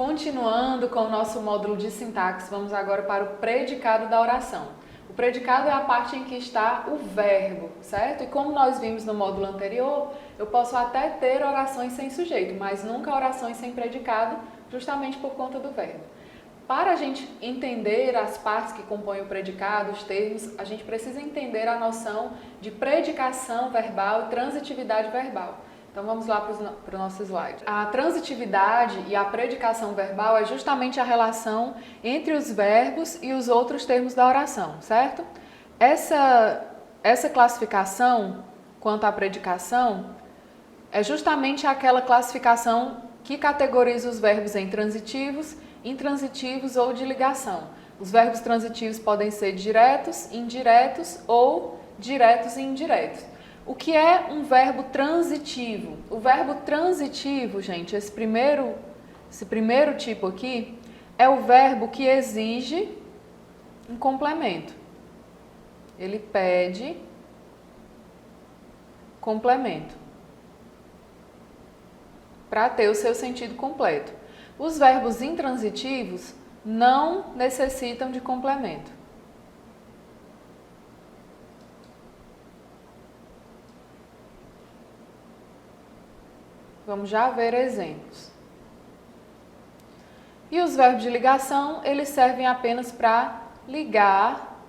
Continuando com o nosso módulo de sintaxe, vamos agora para o predicado da oração. O predicado é a parte em que está o verbo, certo? E como nós vimos no módulo anterior, eu posso até ter orações sem sujeito, mas nunca orações sem predicado, justamente por conta do verbo. Para a gente entender as partes que compõem o predicado, os termos, a gente precisa entender a noção de predicação verbal e transitividade verbal. Então vamos lá para o nosso slide. A transitividade e a predicação verbal é justamente a relação entre os verbos e os outros termos da oração, certo? Essa classificação quanto à predicação é justamente aquela classificação que categoriza os verbos em transitivos, intransitivos ou de ligação. Os verbos transitivos podem ser diretos, indiretos ou diretos e indiretos. O que é um verbo transitivo? O verbo transitivo, gente, esse primeiro tipo aqui, é o verbo que exige um complemento. Ele pede complemento para ter o seu sentido completo. Os verbos intransitivos não necessitam de complemento. Vamos já ver exemplos. E os verbos de ligação, eles servem apenas para ligar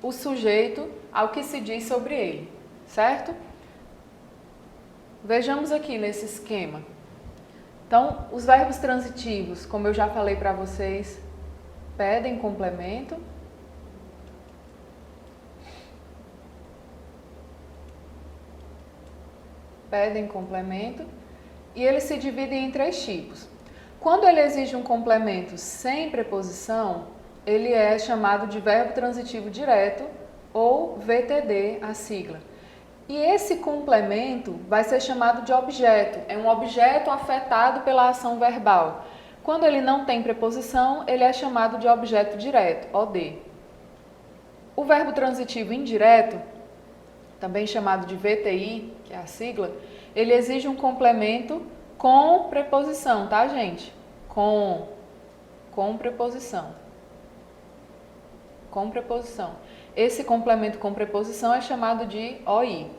o sujeito ao que se diz sobre ele, certo? Vejamos aqui nesse esquema. Então, os verbos transitivos, como eu já falei para vocês, pedem complemento. Pedem complemento e eles se dividem em três tipos. Quando ele exige um complemento sem preposição, ele é chamado de verbo transitivo direto ou VTD, a sigla. E esse complemento vai ser chamado de objeto, é um objeto afetado pela ação verbal. Quando ele não tem preposição, ele é chamado de objeto direto, OD. O verbo transitivo indireto, também chamado de VTI, que é a sigla, ele exige um complemento com preposição, tá, gente? Com preposição. Com preposição. Esse complemento com preposição é chamado de OI.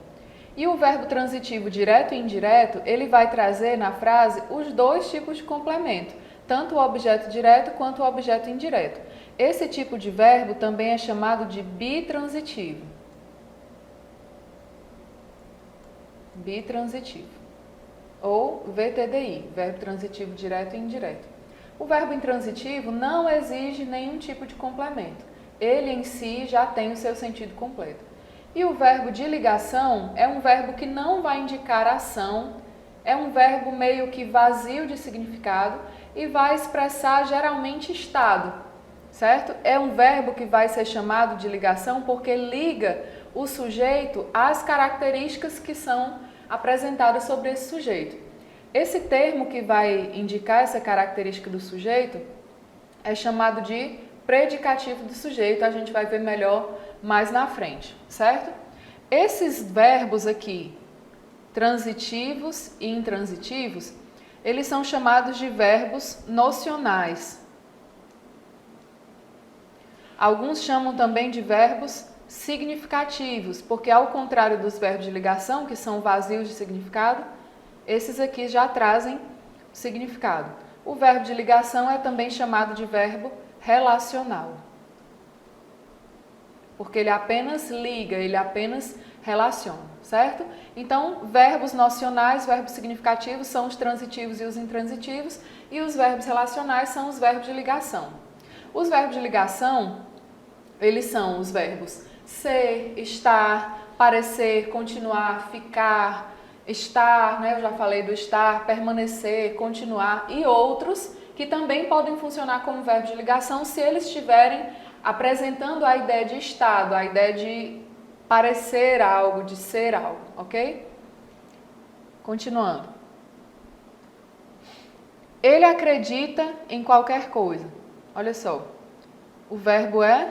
E o verbo transitivo direto e indireto, ele vai trazer na frase os dois tipos de complemento, tanto o objeto direto quanto o objeto indireto. Esse tipo de verbo também é chamado de bitransitivo. Bitransitivo. Ou VTDI, verbo transitivo direto e indireto. O verbo intransitivo não exige nenhum tipo de complemento. Ele em si já tem o seu sentido completo. E o verbo de ligação é um verbo que não vai indicar ação, é um verbo meio que vazio de significado e vai expressar geralmente estado, certo? É um verbo que vai ser chamado de ligação porque liga o sujeito às características que são apresentadas sobre esse sujeito. Esse termo que vai indicar essa característica do sujeito é chamado de predicativo do sujeito, a gente vai ver melhor mais na frente, certo? Esses verbos aqui, transitivos e intransitivos, eles são chamados de verbos nocionais. Alguns chamam também de verbos significativos, porque ao contrário dos verbos de ligação, que são vazios de significado, esses aqui já trazem significado. O verbo de ligação é também chamado de verbo relacional, porque ele apenas liga, ele apenas relaciona, certo? Então, verbos nocionais, verbos significativos são os transitivos e os intransitivos, e os verbos relacionais são os verbos de ligação. Os verbos de ligação, eles são os verbos ser, estar, parecer, continuar, ficar, estar, né? Eu já falei do estar, permanecer, continuar e outros que também podem funcionar como verbo de ligação se eles estiverem apresentando a ideia de estado, a ideia de parecer algo, de ser algo, ok? Continuando. Ele acredita em qualquer coisa. Olha só, o verbo é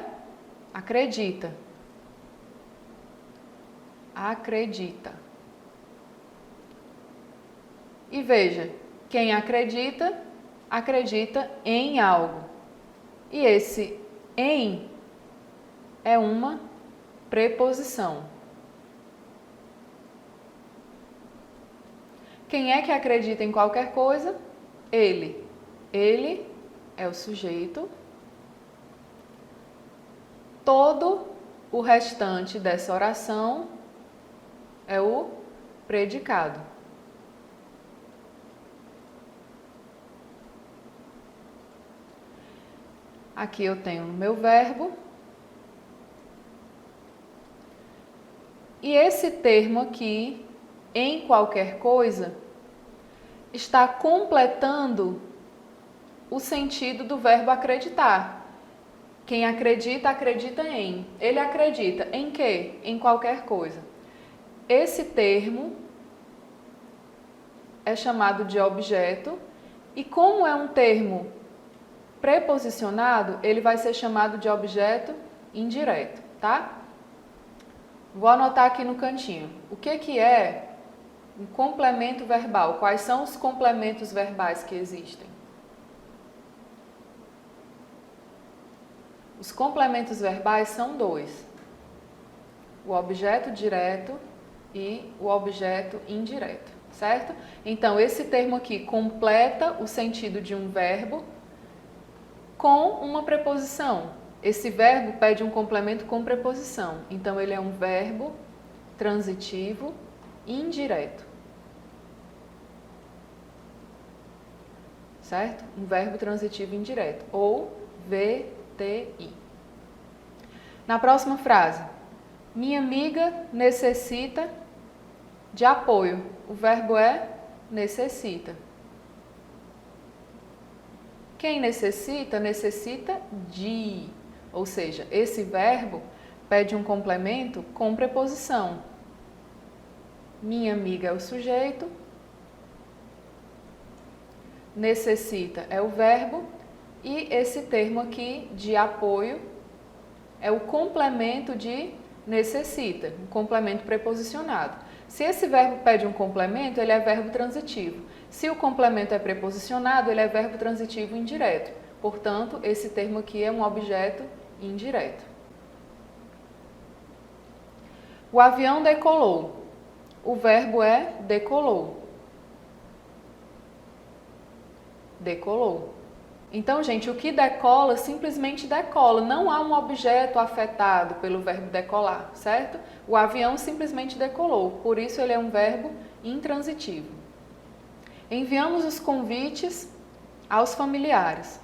acredita. Acredita. E veja, quem acredita acredita em algo. E esse em é uma preposição. Quem é que acredita em qualquer coisa? Ele. Ele é o sujeito. Todo o restante dessa oração é o predicado. Aqui eu tenho o meu verbo. E esse termo aqui, em qualquer coisa, está completando o sentido do verbo acreditar. Quem acredita, acredita em. Ele acredita em quê? Em qualquer coisa. Esse termo é chamado de objeto e como é um termo preposicionado, ele vai ser chamado de objeto indireto, tá? Vou anotar aqui no cantinho. O que é um complemento verbal? Quais são os complementos verbais que existem? Os complementos verbais são dois: o objeto direto e o objeto indireto, certo? Então, esse termo aqui completa o sentido de um verbo com uma preposição. Esse verbo pede um complemento com preposição. Então, ele é um verbo transitivo indireto. Certo? Um verbo transitivo indireto. Ou VTI. Na próxima frase. Minha amiga necessita de apoio. O verbo é necessita. Quem necessita, necessita de. Ou seja, esse verbo pede um complemento com preposição. Minha amiga é o sujeito. Necessita é o verbo. E esse termo aqui, de apoio, é o complemento de necessita, um complemento preposicionado. Se esse verbo pede um complemento, ele é verbo transitivo. Se o complemento é preposicionado, ele é verbo transitivo indireto. Portanto, esse termo aqui é um objeto indireto. O avião decolou. O verbo é decolou. Decolou. Então, gente, o que decola simplesmente decola. Não há um objeto afetado pelo verbo decolar, certo? O avião simplesmente decolou. Por isso, ele é um verbo intransitivo. Enviamos os convites aos familiares.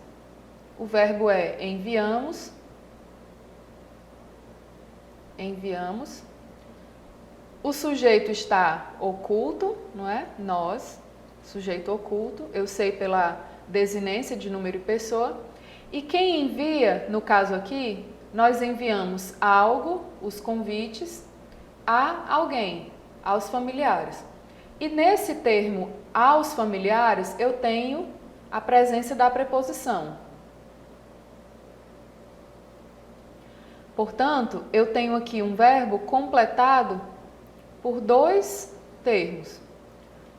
O verbo é enviamos. Enviamos. O sujeito está oculto, não é? Nós, sujeito oculto. Eu sei pela desinência de número e pessoa. E quem envia, no caso aqui, nós enviamos algo, os convites, a alguém, aos familiares. E nesse termo, aos familiares, eu tenho a presença da preposição. Portanto, eu tenho aqui um verbo completado por dois termos.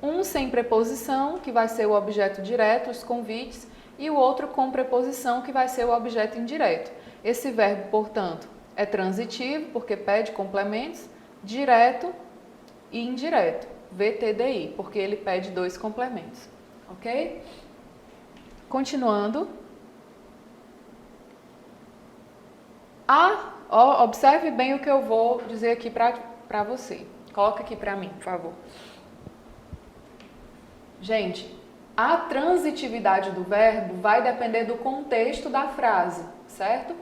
Um sem preposição, que vai ser o objeto direto, os convites, e o outro com preposição, que vai ser o objeto indireto. Esse verbo, portanto, é transitivo, porque pede complementos, direto e indireto, VTDI, porque ele pede dois complementos, ok? Continuando. Observe bem o que eu vou dizer aqui para você. Coloca aqui para mim, por favor. Gente, a transitividade do verbo vai depender do contexto da frase, certo?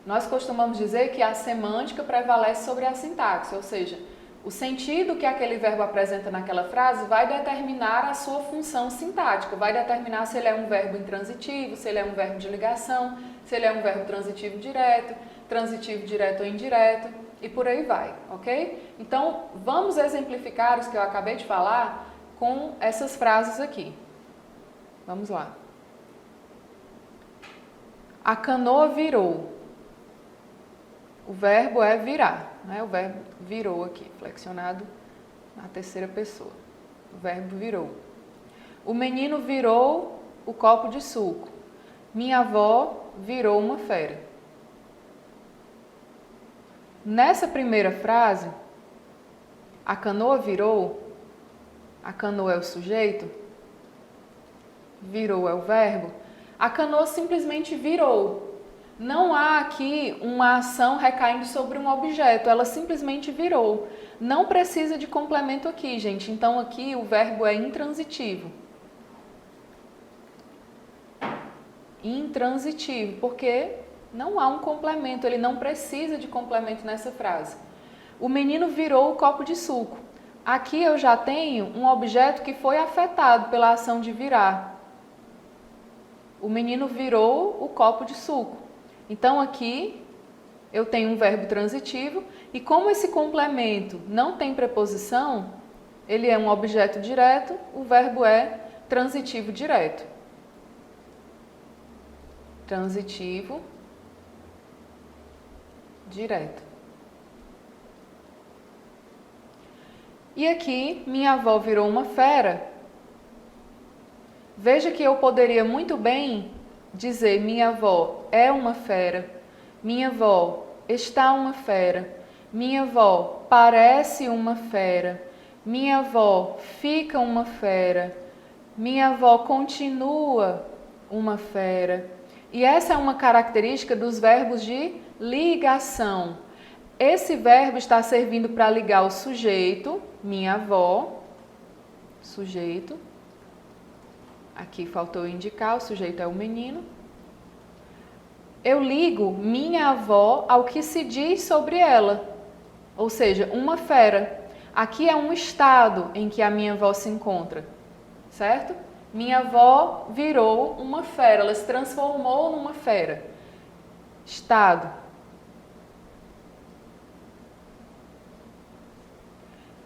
Nós costumamos dizer que a semântica prevalece sobre a sintaxe, ou seja, o sentido que aquele verbo apresenta naquela frase vai determinar a sua função sintática, vai determinar se ele é um verbo intransitivo, se ele é um verbo de ligação, se ele é um verbo transitivo direto ou indireto, e por aí vai, ok? Então, vamos exemplificar os que eu acabei de falar com essas frases aqui. Vamos lá. A canoa virou. O verbo é virar, né? O verbo virou aqui, flexionado na terceira pessoa. O verbo virou. O menino virou o copo de suco. Minha avó virou uma fera. Nessa primeira frase, a canoa virou, a canoa é o sujeito, virou é o verbo, a canoa simplesmente virou. Não há aqui uma ação recaindo sobre um objeto, ela simplesmente virou. Não precisa de complemento aqui, gente. Então, aqui o verbo é intransitivo. Intransitivo, porque não há um complemento, ele não precisa de complemento nessa frase. O menino virou o copo de suco. Aqui eu já tenho um objeto que foi afetado pela ação de virar. O menino virou o copo de suco. Então, aqui eu tenho um verbo transitivo e como esse complemento não tem preposição, ele é um objeto direto, o verbo é transitivo direto. Transitivo direto. E aqui, minha avó virou uma fera. Veja que eu poderia muito bem dizer minha avó é uma fera, minha avó está uma fera, minha avó parece uma fera, minha avó fica uma fera, minha avó continua uma fera. E essa é uma característica dos verbos de ligação. Esse verbo está servindo para ligar o sujeito, minha avó, sujeito. Aqui faltou indicar, o sujeito é o menino. Eu ligo minha avó ao que se diz sobre ela, ou seja, uma fera. Aqui é um estado em que a minha avó se encontra, certo? Minha avó virou uma fera, ela se transformou numa fera. Estado.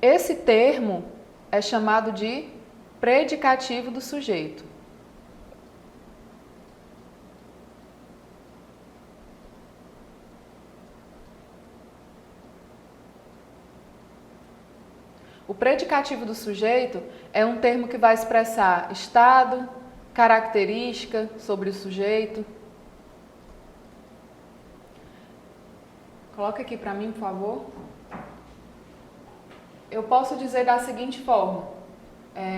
Esse termo é chamado de predicativo do sujeito. O predicativo do sujeito é um termo que vai expressar estado, característica sobre o sujeito. Coloca aqui para mim, por favor. Eu posso dizer da seguinte forma.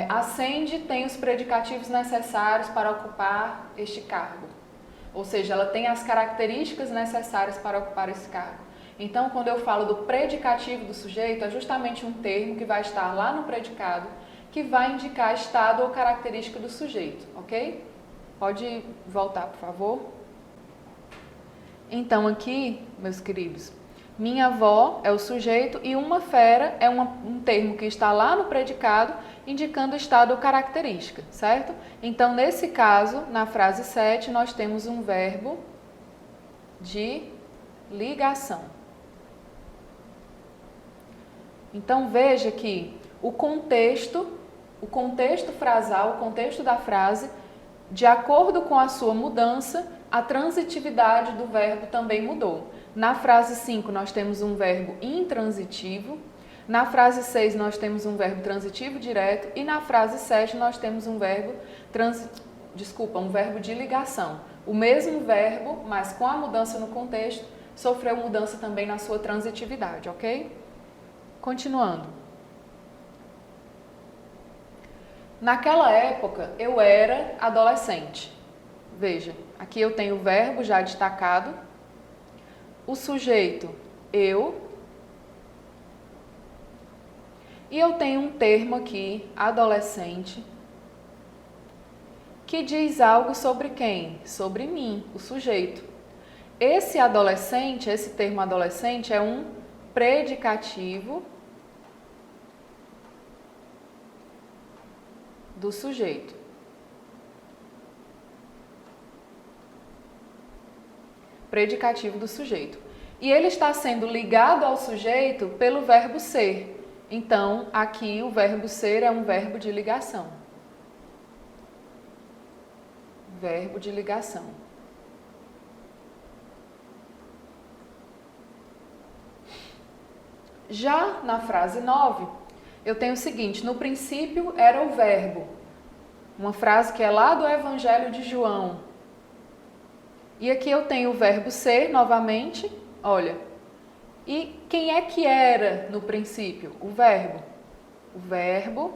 A Sandy tem os predicativos necessários para ocupar este cargo. Ou seja, ela tem as características necessárias para ocupar esse cargo. Então, quando eu falo do predicativo do sujeito, é justamente um termo que vai estar lá no predicado, que vai indicar estado ou característica do sujeito, ok? Pode voltar, por favor. Então, aqui, meus queridos, minha avó é o sujeito e uma fera é um termo que está lá no predicado, indicando estado ou característica, certo? Então, nesse caso, na frase 7, nós temos um verbo de ligação. Então, veja que o contexto frasal, o contexto da frase, de acordo com a sua mudança, a transitividade do verbo também mudou. Na frase 5, nós temos um verbo intransitivo. Na frase 6, nós temos um verbo transitivo direto. E na frase 7, nós temos um verbo de ligação. O mesmo verbo, mas com a mudança no contexto, sofreu mudança também na sua transitividade, ok? Continuando. Naquela época, eu era adolescente. Veja, aqui eu tenho o verbo já destacado, o sujeito, eu, e eu tenho um termo aqui, adolescente, que diz algo sobre quem? Sobre mim, o sujeito. Esse adolescente, esse termo adolescente é um predicativo do sujeito. Predicativo do sujeito. E ele está sendo ligado ao sujeito pelo verbo ser. Então, aqui o verbo ser é um verbo de ligação. Verbo de ligação. Já na frase 9, eu tenho o seguinte: no princípio era o verbo. uma frase que é lá do Evangelho de João. E aqui eu tenho o verbo ser novamente, olha. E quem é que era no princípio? O verbo. O verbo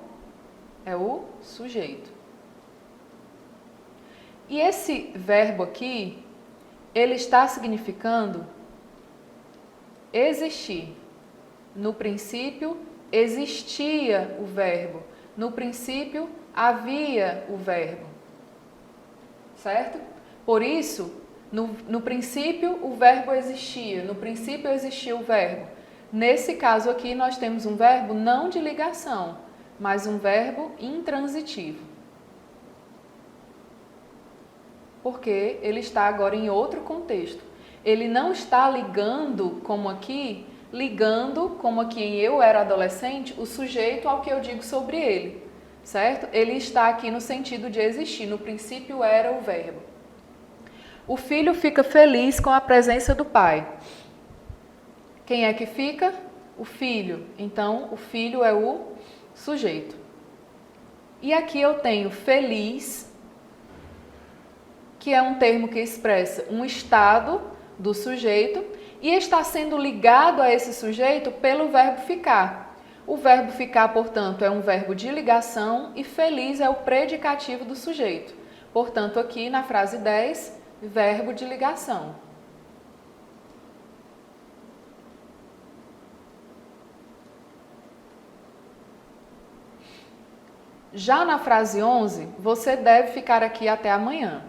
é o sujeito. E esse verbo aqui, ele está significando existir. No princípio existia o verbo. No princípio havia o verbo. Certo? Por isso, no princípio o verbo existia. No princípio existia o verbo. Nesse caso aqui nós temos um verbo não de ligação, mas um verbo intransitivo. Porque ele está agora em outro contexto. Ele não está ligando como aqui em eu era adolescente, o sujeito ao que eu digo sobre ele, certo? Ele está aqui no sentido de existir, no princípio era o verbo. O filho fica feliz com a presença do pai. Quem é que fica? O filho. Então, o filho é o sujeito. E aqui eu tenho feliz, que é um termo que expressa um estado do sujeito e está sendo ligado a esse sujeito pelo verbo ficar. O verbo ficar, portanto, é um verbo de ligação e feliz é o predicativo do sujeito. Portanto, aqui na frase 10, verbo de ligação. Já na frase 11, você deve ficar aqui até amanhã.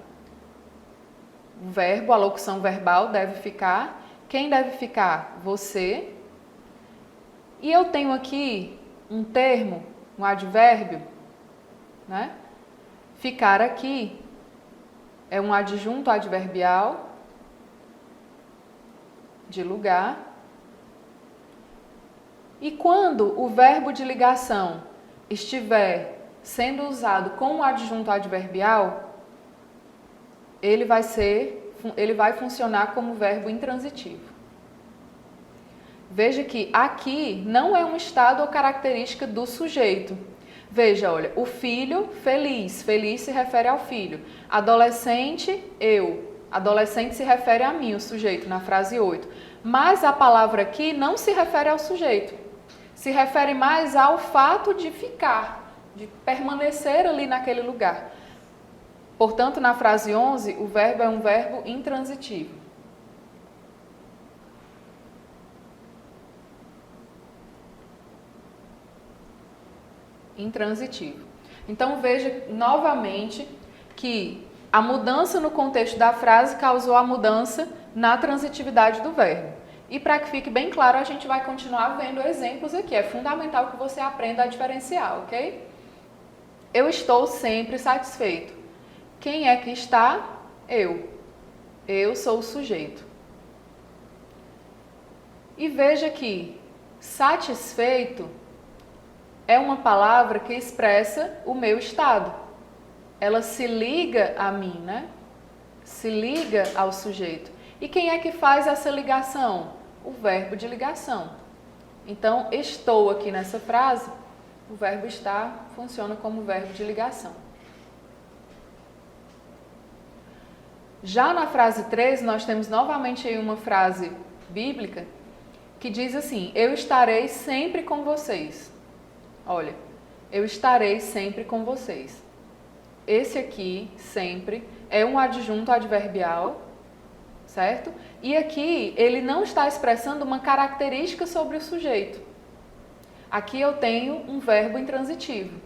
O verbo, a locução verbal deve ficar. Quem deve ficar? Você. E eu tenho aqui um termo, um advérbio, né? Ficar aqui é um adjunto adverbial de lugar. E quando o verbo de ligação estiver sendo usado com um adjunto adverbial, ele vai funcionar como verbo intransitivo. Veja que aqui não é um estado ou característica do sujeito. Veja, olha, o filho, feliz. Feliz se refere ao filho. Adolescente, eu. Adolescente se refere a mim, o sujeito, na frase 8. Mas a palavra aqui não se refere ao sujeito. Se refere mais ao fato de ficar, de permanecer ali naquele lugar. Portanto, na frase 11, o verbo é um verbo intransitivo. Intransitivo. Então, veja novamente que a mudança no contexto da frase causou a mudança na transitividade do verbo. E para que fique bem claro, a gente vai continuar vendo exemplos aqui. É fundamental que você aprenda a diferenciar, ok? Eu estou sempre satisfeito. Quem é que está? Eu. Eu sou o sujeito. E veja que satisfeito é uma palavra que expressa o meu estado. Ela se liga a mim, né? Se liga ao sujeito. E quem é que faz essa ligação? O verbo de ligação. Então, estou aqui nessa frase, o verbo estar funciona como verbo de ligação. Já na frase 13, nós temos novamente aí uma frase bíblica que diz assim: eu estarei sempre com vocês. Olha, eu estarei sempre com vocês. Esse aqui, sempre, é um adjunto adverbial, certo? E aqui ele não está expressando uma característica sobre o sujeito. Aqui eu tenho um verbo intransitivo.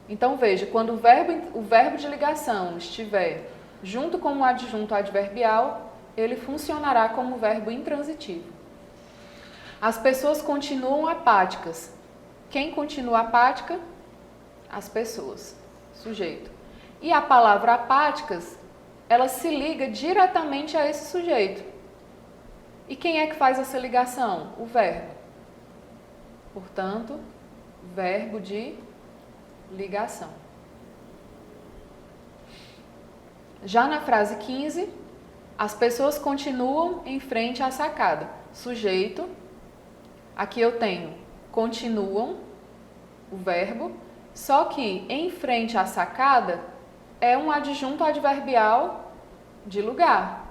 Então veja, quando o verbo de ligação estiver junto com um adjunto adverbial, ele funcionará como verbo intransitivo. As pessoas continuam apáticas. Quem continua apática? As pessoas, sujeito. E a palavra apáticas, ela se liga diretamente a esse sujeito. E quem é que faz essa ligação? O verbo. Portanto, verbo de ligação. Já na frase 15, as pessoas continuam em frente à sacada. Sujeito, aqui eu tenho continuam, o verbo, Só que em frente à sacada é um adjunto adverbial de lugar.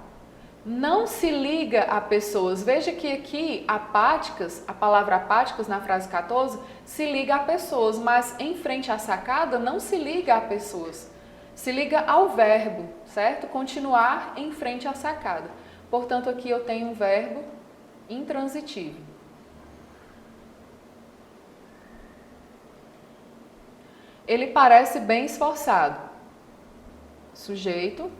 Não se liga a pessoas. Veja que aqui apáticas, a palavra apáticas na frase 14 se liga a pessoas, mas em frente à sacada não se liga a pessoas. Se liga ao verbo, certo? Continuar em frente à sacada. Portanto, aqui eu tenho um verbo intransitivo. Ele parece bem esforçado. Sujeito.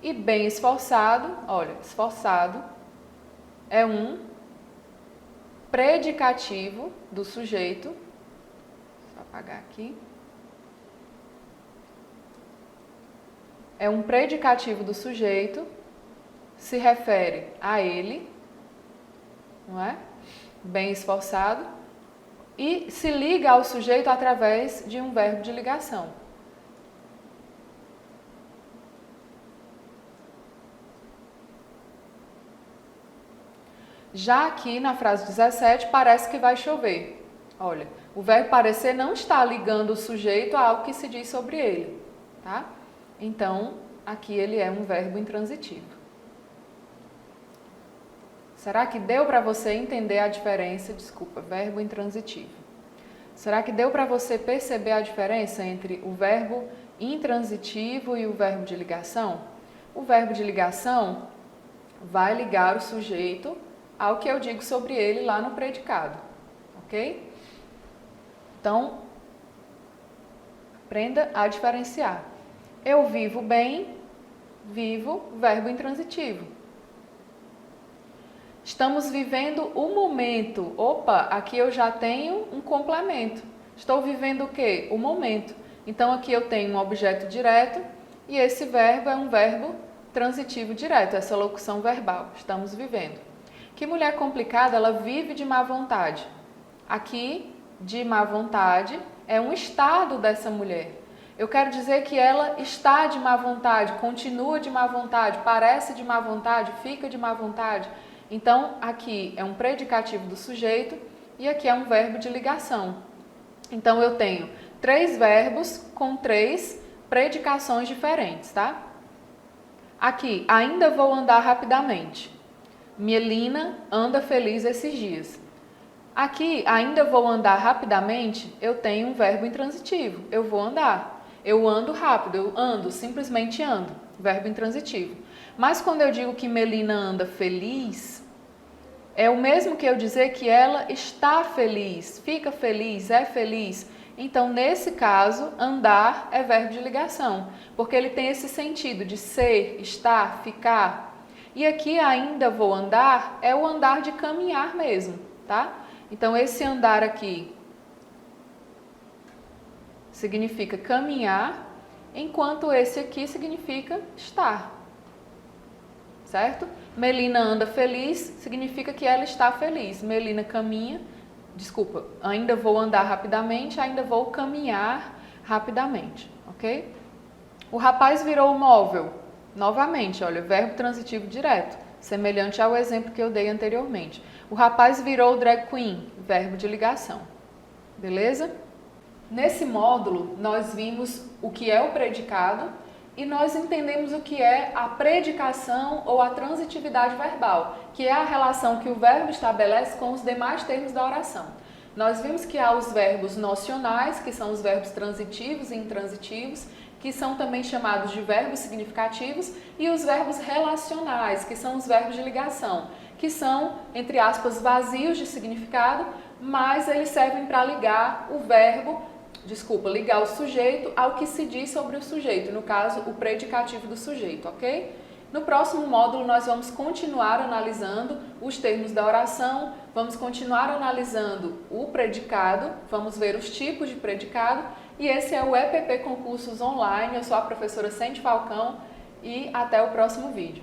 E bem esforçado, olha, esforçado é um predicativo do sujeito. Só apagar aqui. É um predicativo do sujeito, se refere a ele, não é? Bem esforçado, e se liga ao sujeito através de um verbo de ligação. Já aqui na frase 17, parece que vai chover. Olha, o verbo parecer não está ligando o sujeito a algo que se diz sobre ele, tá? Então, aqui ele é um verbo intransitivo. Será que deu para você entender a diferença? Desculpa, verbo intransitivo. Será que deu para você perceber a diferença entre o verbo intransitivo e o verbo de ligação? O verbo de ligação vai ligar o sujeito ao que eu digo sobre ele lá no predicado, ok? Então, aprenda a diferenciar. Eu vivo bem, vivo, verbo intransitivo. Estamos vivendo o momento. Opa, aqui eu já tenho um complemento. Estou vivendo o quê? O momento. Então, aqui eu tenho um objeto direto e esse verbo é um verbo transitivo direto, essa locução verbal. Estamos vivendo. Que mulher complicada, ela vive de má vontade. Aqui, de má vontade, é um estado dessa mulher. Eu quero dizer que ela está de má vontade, continua de má vontade, parece de má vontade, fica de má vontade. Então, aqui é um predicativo do sujeito e aqui é um verbo de ligação. Então, eu tenho 3 verbos com 3 predicações diferentes, tá? Aqui, ainda vou andar rapidamente. Mielina anda feliz esses dias. Aqui, ainda vou andar rapidamente, eu tenho um verbo intransitivo. Eu vou andar. Eu ando rápido, eu ando, simplesmente ando. Verbo intransitivo. Mas quando eu digo que Melina anda feliz, é o mesmo que eu dizer que ela está feliz, fica feliz, é feliz. Então, nesse caso, andar é verbo de ligação, porque ele tem esse sentido de ser, estar, ficar. E aqui ainda vou andar é o andar de caminhar mesmo, tá? Então, esse andar aqui significa caminhar, enquanto esse aqui significa estar, certo? Melina anda feliz significa que ela está feliz. Melina caminha, desculpa, ainda vou andar rapidamente, ainda vou caminhar rapidamente, ok? O rapaz virou o móvel. Novamente, olha, verbo transitivo direto, semelhante ao exemplo que eu dei anteriormente. O rapaz virou drag queen, verbo de ligação. Beleza? Nesse módulo, nós vimos o que é o predicado e nós entendemos o que é a predicação ou a transitividade verbal, que é a relação que o verbo estabelece com os demais termos da oração. Nós vimos que há os verbos nocionais, que são os verbos transitivos e intransitivos, que são também chamados de verbos significativos, e os verbos relacionais, que são os verbos de ligação, que são, entre aspas, vazios de significado, mas eles servem para ligar o verbo, ligar o sujeito ao que se diz sobre o sujeito, no caso, o predicativo do sujeito, ok? No próximo módulo, nós vamos continuar analisando os termos da oração, vamos continuar analisando o predicado, vamos ver os tipos de predicado, e esse é o EPP Concursos Online. Eu sou a professora Cente Falcão e até o próximo vídeo.